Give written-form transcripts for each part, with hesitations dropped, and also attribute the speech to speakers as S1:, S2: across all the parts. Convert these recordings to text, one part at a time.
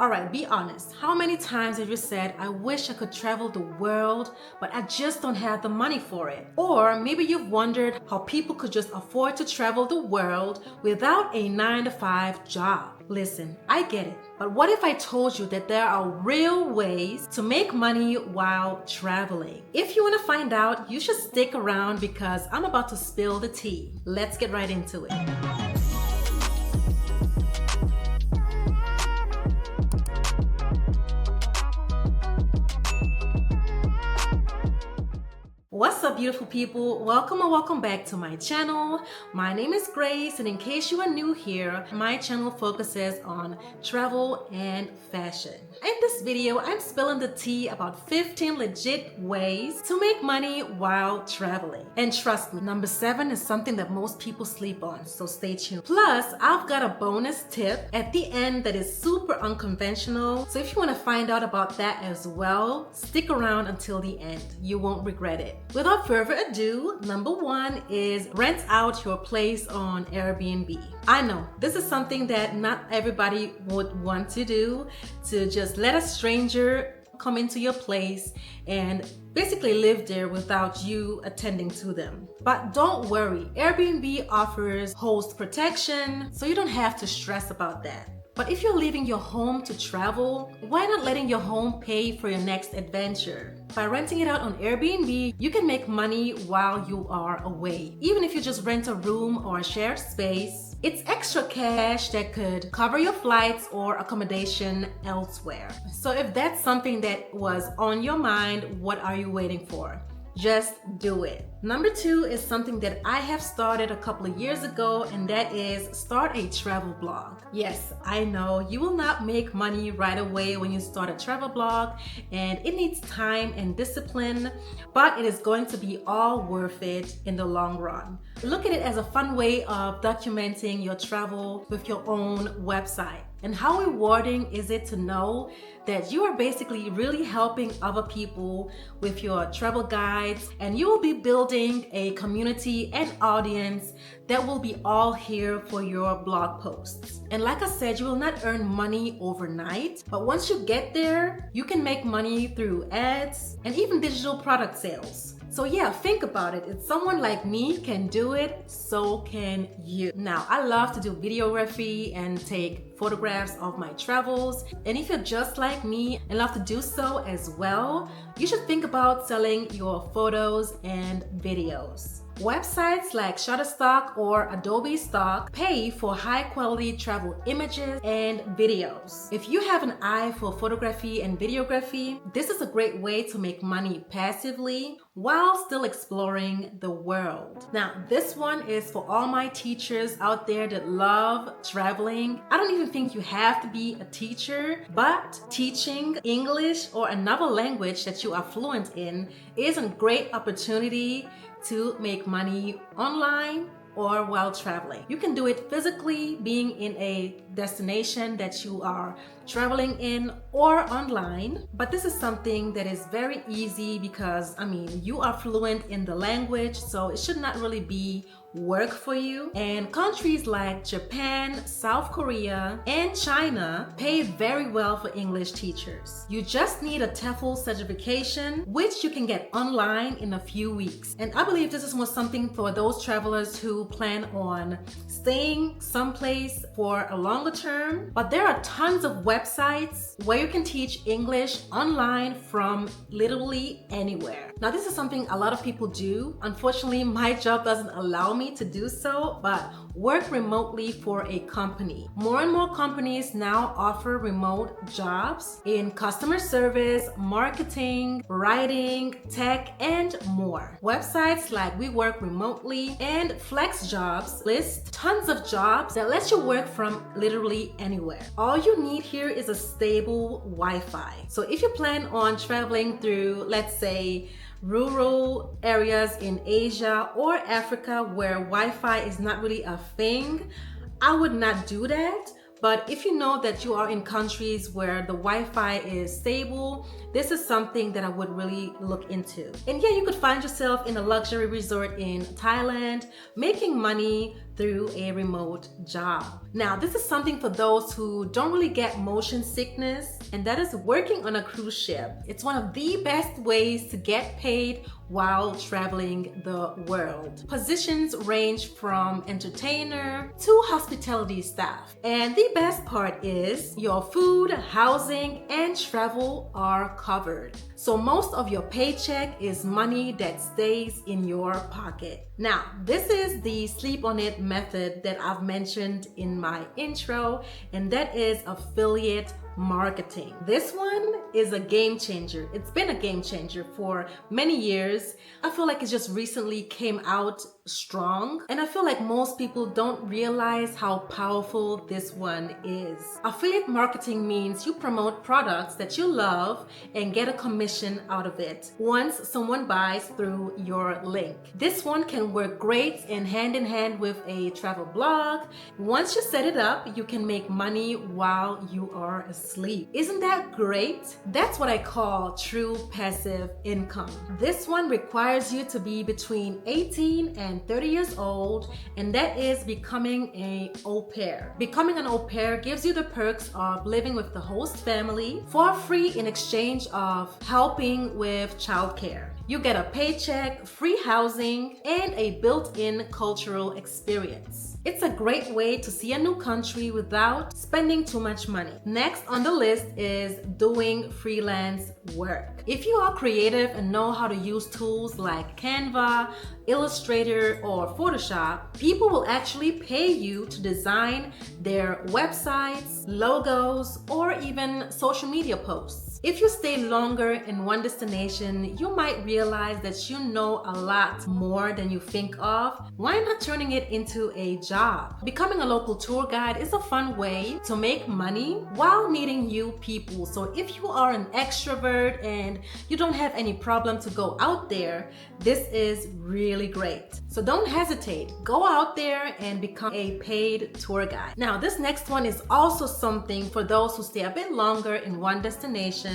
S1: All right, be honest. How many times have you said, I wish I could travel the world, but I just don't have the money for it? Or maybe you've wondered how people could just afford to travel the world without a 9-to-5 job. Listen, I get it. But what if I told you that there are real ways to make money while traveling? If you want to find out, you should stick around because I'm about to spill the tea. Let's get right into it. What's up, beautiful people? Welcome or welcome back to my channel. My name is Grace, and in case you are new here, my channel focuses on travel and fashion. In this video, I'm spilling the tea about 15 legit ways to make money while traveling. And trust me, number 7 is something that most people sleep on, so stay tuned. Plus, I've got a bonus tip at the end that is super unconventional, so if you want to find out about that as well, stick around until the end. You won't regret it. Without further ado, number 1 is rent out your place on Airbnb. I know this is something that not everybody would want to do, to just let a stranger come into your place and basically live there without you attending to them. But don't worry, Airbnb offers host protection, so you don't have to stress about that. But if you're leaving your home to travel, why not letting your home pay for your next adventure? By renting it out on Airbnb, you can make money while you are away. Even if you just rent a room or a shared space, it's extra cash that could cover your flights or accommodation elsewhere. So if that's something that was on your mind, what are you waiting for? Just do it. Number 2 is something that I have started a couple of years ago, and that is start a travel blog. Yes, I know you will not make money right away when you start a travel blog, and it needs time and discipline, but it is going to be all worth it in the long run. Look at it as a fun way of documenting your travel with your own website. And how rewarding is it to know that you are basically really helping other people with your travel guides, and you will be building a community and audience that will be all here for your blog posts. And like I said, you will not earn money overnight, but once you get there, you can make money through ads and even digital product sales. So yeah, think about it. If someone like me can do it, so can you. Now, I love to do videography and take photographs of my travels. And if you're just like me and love to do so as well, you should think about selling your photos and videos. Websites like Shutterstock or Adobe Stock pay for high quality travel images and videos. If you have an eye for photography and videography, this is a great way to make money passively while still exploring the world. Now, this one is for all my teachers out there that love traveling. I don't even think you have to be a teacher, but teaching English or another language that you are fluent in is a great opportunity to make money online or while traveling. You can do it physically, being in a destination that you are traveling in, or online. But this is something that is very easy because, you are fluent in the language, so it should not really be work for you. And countries like Japan, South Korea, and China pay very well for English teachers. You just need a TEFL certification, which you can get online in a few weeks. And I believe this is more something for those travelers who plan on staying someplace for a longer term. But there are tons of websites where you can teach English online from literally anywhere. Now, this is something a lot of people do. Unfortunately, my job doesn't allow me to do so, but work remotely for a company. More and more companies now offer remote jobs in customer service, marketing, writing, tech, and more. Websites like We Work Remotely and Flex Jobs list tons of jobs that let you work from literally anywhere. All you need here is a stable Wi-Fi. So if you plan on traveling through, let's say, rural areas in Asia or Africa where Wi-Fi is not really a thing, I would not do that. But if you know that you are in countries where the Wi-Fi is stable, this is something that I would really look into. And yeah, you could find yourself in a luxury resort in Thailand, making money through a remote job. Now, this is something for those who don't really get motion sickness, and that is working on a cruise ship. It's one of the best ways to get paid while traveling the world. Positions range from entertainer to hospitality staff. And the best part is your food, housing, and travel are covered. So most of your paycheck is money that stays in your pocket. Now, this is the sleep on it method that I've mentioned in my intro, and that is affiliate marketing. This one is a game changer. It's been a game changer for many years. I feel like it just recently came out strong, and I feel like most people don't realize how powerful this one is. Affiliate marketing means you promote products that you love and get a commission out of it once someone buys through your link. This one can work great in hand with a travel blog. Once you set it up, you can make money while you are asleep. Isn't that great? That's what I call true passive income. This one requires you to be between 18 and 30 years old, and that is becoming an au pair. Becoming an au pair gives you the perks of living with the host family for free in exchange of helping with childcare. You get a paycheck, free housing, and a built-in cultural experience. It's a great way to see a new country without spending too much money. Next on the list is doing freelance work. If you are creative and know how to use tools like Canva, Illustrator, or Photoshop, people will actually pay you to design their websites, logos, or even social media posts. If you stay longer in one destination, you might realize that you know a lot more than you think of. Why not turning it into a job? Becoming a local tour guide is a fun way to make money while meeting new people. So if you are an extrovert and you don't have any problem to go out there, this is really great. So don't hesitate. Go out there and become a paid tour guide. Now, this next one is also something for those who stay a bit longer in one destination,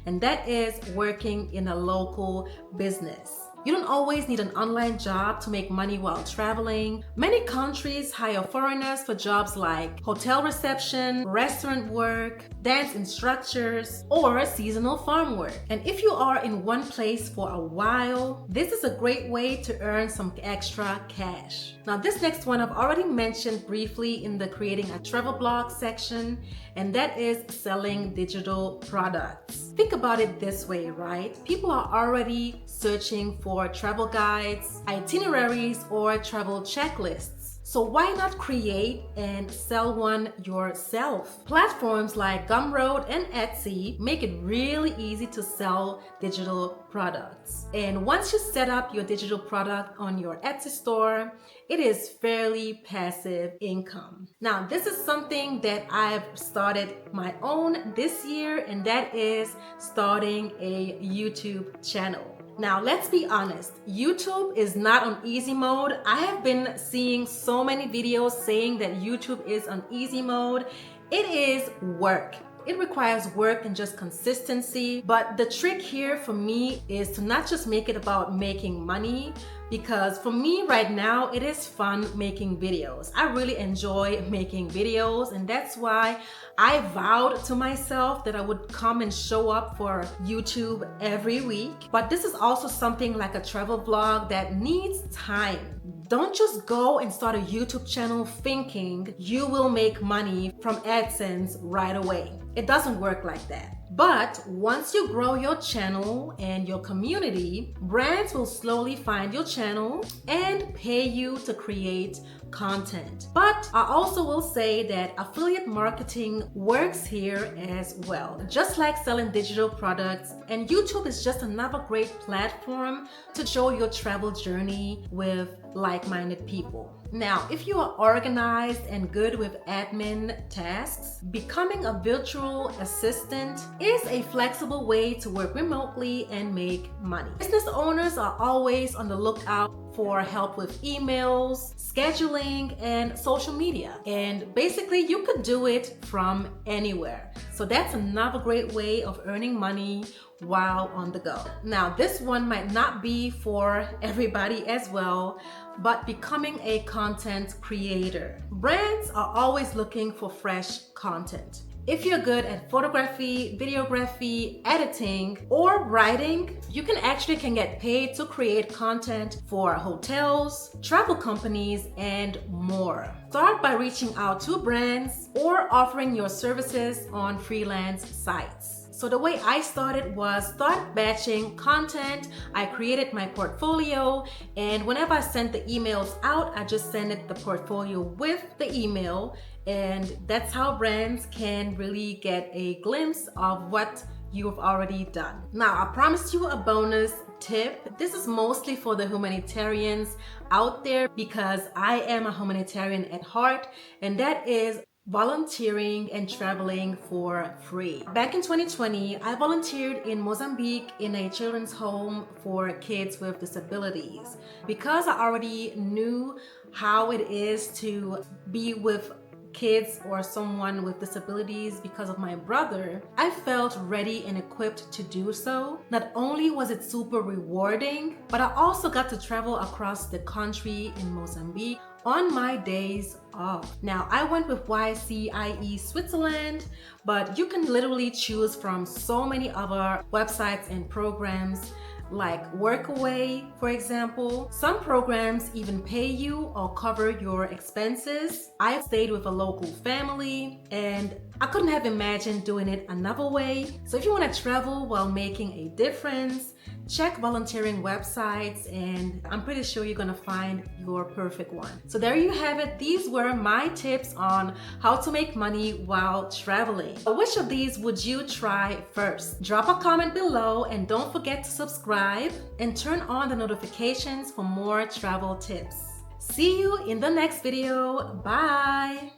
S1: and that is working in a local business. You don't always need an online job to make money while traveling. Many countries hire foreigners for jobs like hotel reception, restaurant work, dance instructors, or seasonal farm work. And if you are in one place for a while, this is a great way to earn some extra cash. Now, this next one I've already mentioned briefly in the creating a travel blog section, and that is selling digital products. Think about it this way, right? People are already searching for travel guides, itineraries, or travel checklists. So why not create and sell one yourself? Platforms like Gumroad and Etsy make it really easy to sell digital products. And once you set up your digital product on your Etsy store, it is fairly passive income. Now, this is something that I've started my own this year, and that is starting a YouTube channel. Now, let's be honest, YouTube is not on easy mode. I have been seeing so many videos saying that YouTube is on easy mode. It is work. It requires work and just consistency. But the trick here for me is to not just make it about making money, because for me right now, it is fun making videos. I really enjoy making videos, and that's why I vowed to myself that I would come and show up for YouTube every week. But this is also something like a travel vlog that needs time. Don't just go and start a YouTube channel thinking you will make money from AdSense right away. It doesn't work like that. But once you grow your channel and your community, brands will slowly find your channel and pay you to create content. But I also will say that affiliate marketing works here as well, just like selling digital products, and YouTube is just another great platform to show your travel journey with like-minded people. Now, if you are organized and good with admin tasks, becoming a virtual assistant is a flexible way to work remotely and make money. Business owners are always on the lookout for help with emails, scheduling, and social media. And basically, you could do it from anywhere. So that's another great way of earning money while on the go. Now, this one might not be for everybody as well, but becoming a content creator. Brands are always looking for fresh content. If you're good at photography, videography, editing, or writing, you can get paid to create content for hotels, travel companies, and more. Start by reaching out to brands or offering your services on freelance sites. So the way I started was start batching content. I created my portfolio, and whenever I sent the emails out, I just send it the portfolio with the email, and that's how brands can really get a glimpse of what you've already done. Now, I promised you a bonus tip. This is mostly for the humanitarians out there because I am a humanitarian at heart, and that is volunteering and traveling for free. Back in 2020, I volunteered in Mozambique in a children's home for kids with disabilities. Because I already knew how it is to be with kids or someone with disabilities because of my brother, I felt ready and equipped to do so. Not only was it super rewarding, but I also got to travel across the country in Mozambique on my days off. Now, I went with YCIE Switzerland, but you can literally choose from so many other websites and programs like Workaway, for example. Some programs even pay you or cover your expenses. I stayed with a local family and I couldn't have imagined doing it another way. So if you want to travel while making a difference, check volunteering websites and I'm pretty sure you're gonna find your perfect one. So there you have it. These were my tips on how to make money while traveling. Which of these would you try first? Drop a comment below and don't forget to subscribe and turn on the notifications for more travel tips. See you in the next video. Bye!